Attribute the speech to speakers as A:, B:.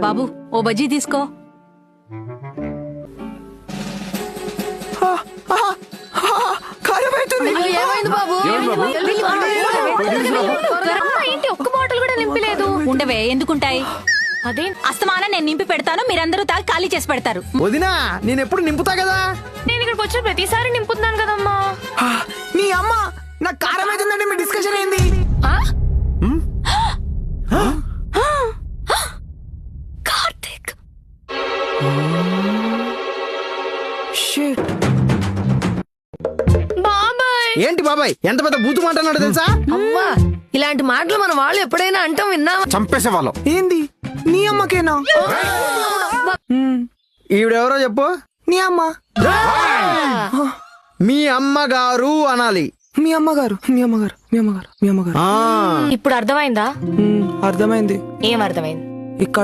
A: బాబు ఓ బజ్జీ తీసుకో.
B: ఏమైంది బాబు?
C: ఏంటి ఒక్క బాటిల్ కూడా నింపలేదు?
A: ఉండవే, ఎందుకుంటాయి?
C: అదే
A: అస్తమానం నేను నింపి పెడతాను, మీరందరూ తాగి ఖాళీ చేసి పెడతారు.
D: వదినా, నేను ఎప్పుడు నింపుతా కదా.
C: నేను ఇక్కడికి వచ్చిన ప్రతిసారి నింపుతున్నాను కదమ్మా.
D: నీ అమ్మ నాకు కారం అవుతుందంటే మీ డిస్కషన్ ఏంది?
C: కార్తీక్ బాబాయ్.
D: ఏంటి బాబాయ్, ఎంత పెద్ద బూతు మాట అన్నాడు తెలుసా?
B: అవ్వా, ఇలాంటి మాటలు మన వాళ్ళు ఎప్పుడైనా అంటాం విన్నావా?
D: చంపేసేవాళ్ళం. ఏంది నీ అమ్మకేనా? ఈవిడెవరో చెప్పు. నీ అమ్మ. మీ అమ్మగారు అనాలి. మీ అమ్మగారు, మీ అమ్మగారు, మీ అమ్మగారు, మీ అమ్మగారు.
C: ఇప్పుడు అర్థమైందా?
D: అర్థమైంది.
C: ఏం అర్థమైంది?
D: ఇక్కడ